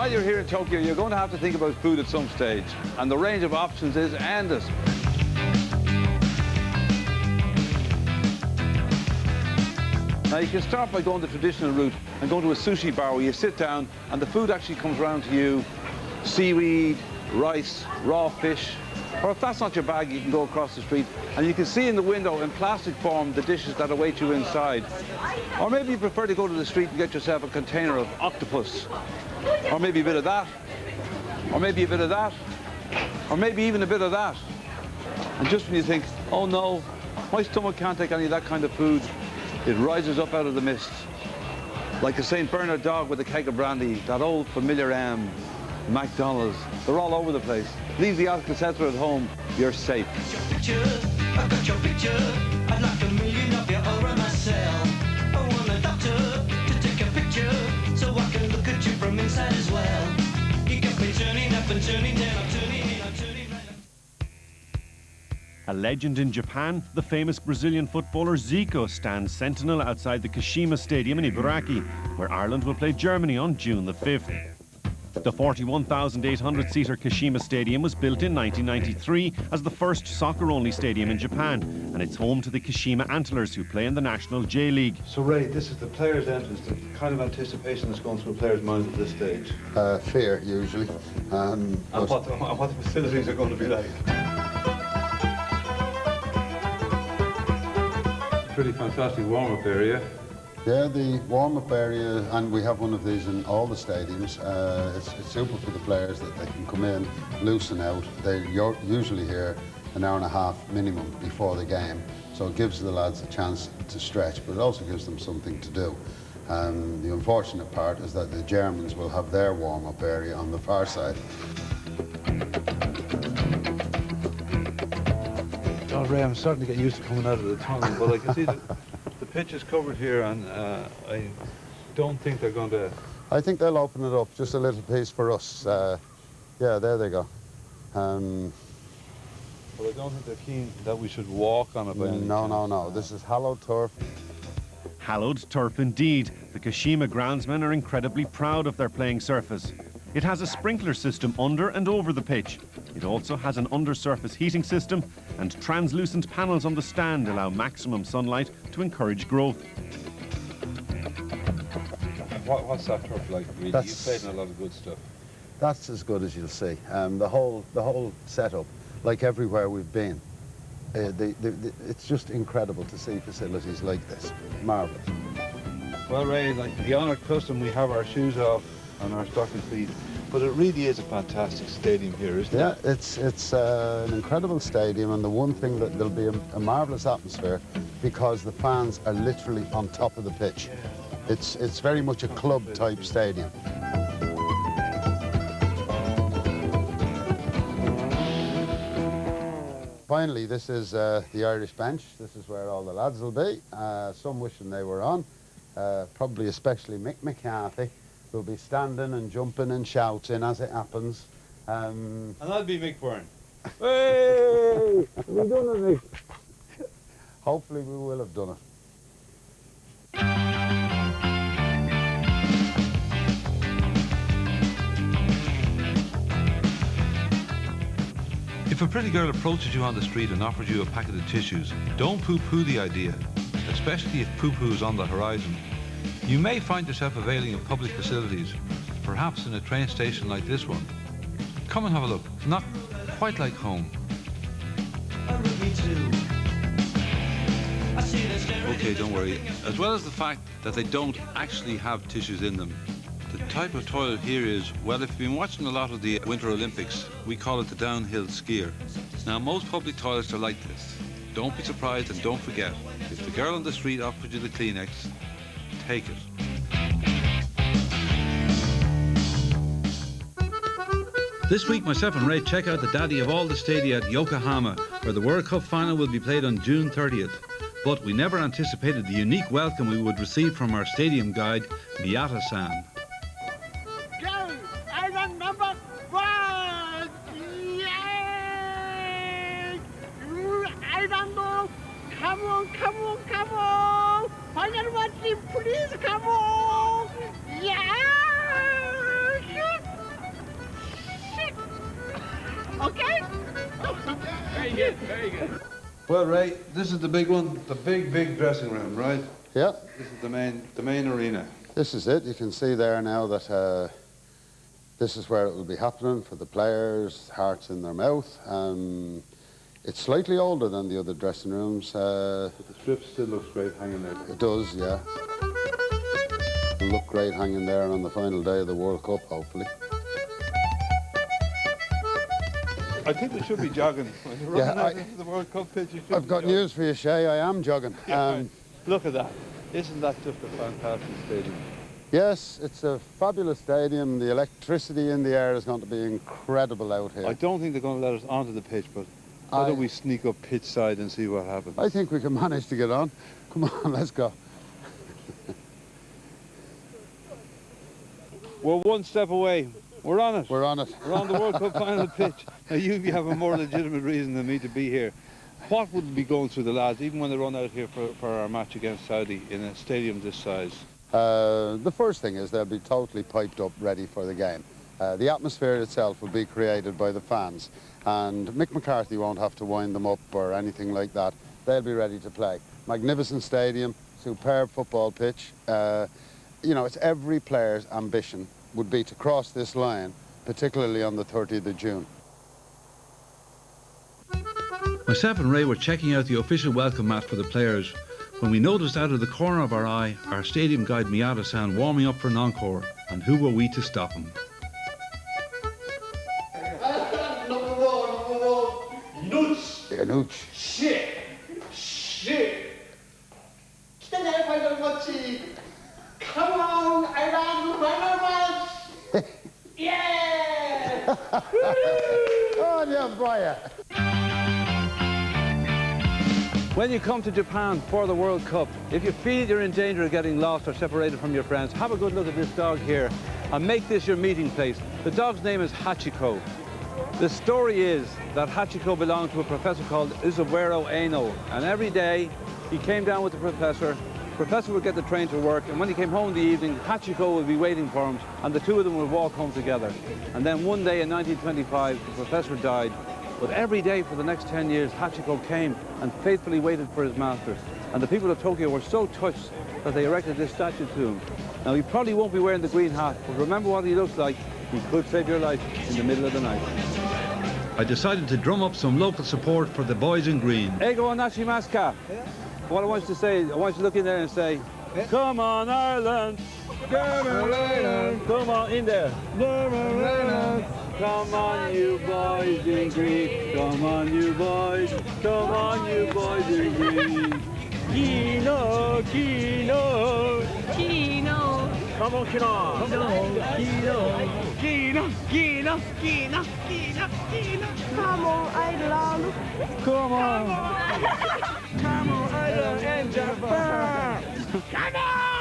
While you're here in Tokyo, you're going to have to think about food at some stage, and the range of options is endless. Now, you can start by going the traditional route and going to a sushi bar where you sit down and the food actually comes around to you. Seaweed, rice, raw fish. Or if that's not your bag, you can go across the street and you can see in the window in plastic form the dishes that await you inside. Or maybe you prefer to go to the street and get yourself a container of octopus. Or maybe a bit of that. Or maybe a bit of that. Or maybe even a bit of that. And just when you think, oh no, my stomach can't take any of that kind of food, it rises up out of the mist. Like a St. Bernard dog with a keg of brandy, that old familiar McDonald's. They're all over the place. Leave the Alka-Seltzer at home, you're safe. I've got your picture. I'd like a million of you over myself. I want a doctor to take a picture so I can look at you from inside as well. You got me turning up and turning down, I'm turning in, I'm turning right up. A legend in Japan, the famous Brazilian footballer Zico stands sentinel outside the Kashima Stadium in Ibaraki, where Ireland will play Germany on June the 5th. The 41,800-seater Kashima Stadium was built in 1993 as the first soccer-only stadium in Japan, and it's home to the Kashima Antlers, who play in the National J-League. So, Ray, this is the players' entrance, the kind of anticipation that's going through a player's mind at this stage. Fear, usually. And what the facilities are going to be like. Pretty fantastic warm-up area. Yeah, the warm-up area, and we have one of these in all the stadiums. It's super for the players that they can come in, loosen out. They're usually here an hour and a half minimum before the game, so it gives the lads a chance to stretch, but it also gives them something to do. The unfortunate part is that the Germans will have their warm-up area on the far side. Oh, Ray, I'm starting to get used to coming out of the tunnel, but I can see that the pitch is covered here, and I don't think they're going to... I think they'll open it up just a little piece for us. Yeah, there they go. But I don't think they're keen that we should walk on it by any chance. No. This is hallowed turf. Hallowed turf indeed. The Kashima groundsmen are incredibly proud of their playing surface. It has a sprinkler system under and over the pitch. It also has an undersurface heating system, and translucent panels on the stand allow maximum sunlight to encourage growth. What's that turf like, really? You've played in a lot of good stuff. That's as good as you'll see. The whole setup, like everywhere we've been, it's just incredible to see facilities like this. Marvellous. Well, Ray, like the honoured custom, we have our shoes off and our stocking feet, but it really is a fantastic stadium here, isn't it? Yeah, it's an incredible stadium, and the one thing that there'll be a marvellous atmosphere because the fans are literally on top of the pitch. It's very much a club-type stadium. Finally, this is the Irish bench. This is where all the lads will be. Some wishing they were on, probably especially Mick McCarthy. We'll be standing and jumping and shouting as it happens. And that'll be Mick Byrne. Hey! We done it, Mick. Hopefully we will have done it. If a pretty girl approaches you on the street and offers you a packet of tissues, don't poo-poo the idea, especially if poo-poo is on the horizon. You may find yourself availing of public facilities, perhaps in a train station like this one. Come and have a look. It's not quite like home. Okay, don't worry. As well as the fact that they don't actually have tissues in them, the type of toilet here is, well, if you've been watching a lot of the Winter Olympics, we call it the downhill skier. Now, most public toilets are like this. Don't be surprised and don't forget, if the girl on the street offers you the Kleenex, take it. This week, myself and Ray check out the daddy of all the stadia at Yokohama, where the World Cup final will be played on June 30th. But we never anticipated the unique welcome we would receive from our stadium guide, Miyata-san. Go! Iron number 1! Yay! Iron no! Come on, come on, come on! Final one team, please come on! Yeah! good, very good. Well, Ray, this is the big one, the big dressing room, right? Yeah. This is the main arena. This is it. You can see there now that this is where it will be happening for the players, hearts in their mouth. It's slightly older than the other dressing rooms. But the strip still looks great hanging there. It does, yeah. It'll look great hanging there on the final day of the World Cup, hopefully. I think we should be jogging. When you're running out into the World Cup pitch, you should I've got news for you, Shay. I am jogging. Yeah, look at that. Isn't that just a fantastic stadium? Yes, it's a fabulous stadium. The electricity in the air is going to be incredible out here. I don't think they're going to let us onto the pitch, but why don't we sneak up pitch side and see what happens? I think we can manage to get on. Come on, let's go. We're one step away. We're on it. We're on it. We're on the World Cup final pitch. Now, you have a more legitimate reason than me to be here. What would be going through the lads, even when they run out here for our match against Saudi in a stadium this size? The first thing is they'll be totally piped up, ready for the game. The atmosphere itself will be created by the fans, and Mick McCarthy won't have to wind them up or anything like that. They'll be ready to play. Magnificent stadium, superb football pitch. You know, it's every player's ambition would be to cross this line, particularly on the 30th of June. Myself and Ray were checking out the official welcome mat for the players when we noticed out of the corner of our eye our stadium guide Miata-san warming up for an encore, and who were we to stop him? Number one. Nuts. Yeah, nooch. Shit. Stand there, I don't want to. Come on, Iran, run. Yeah! Oh, yeah, boy. When you come to Japan for the World Cup, if you feel you're in danger of getting lost or separated from your friends, have a good look at this dog here and make this your meeting place. The dog's name is Hachiko. The story is that Hachiko belonged to a professor called Izuwero Eno, and every day he came down with the professor. Professor would get the train to work, and when he came home in the evening, Hachiko would be waiting for him, and the two of them would walk home together. And then one day in 1925, the professor died. But every day for the next 10 years, Hachiko came and faithfully waited for his master. And the people of Tokyo were so touched that they erected this statue to him. Now, he probably won't be wearing the green hat, but remember what he looks like. He could save your life in the middle of the night. I decided to drum up some local support for the boys in green. Eigo Nashimaska. What I want you to say, I want you to look in there and say, come on, Ireland. Come on, Ireland. Come on, in there. Come on, Ireland. Come on, you boys in green. Come on, you boys. Come on, you boys in green. Kino, Kino. Kino. Come on, Kino. Come on, Kino. Kino, Kino, Kino, Kino, Kino. Come on, Ireland. Come on. Come on, Ireland and Japan. Come on.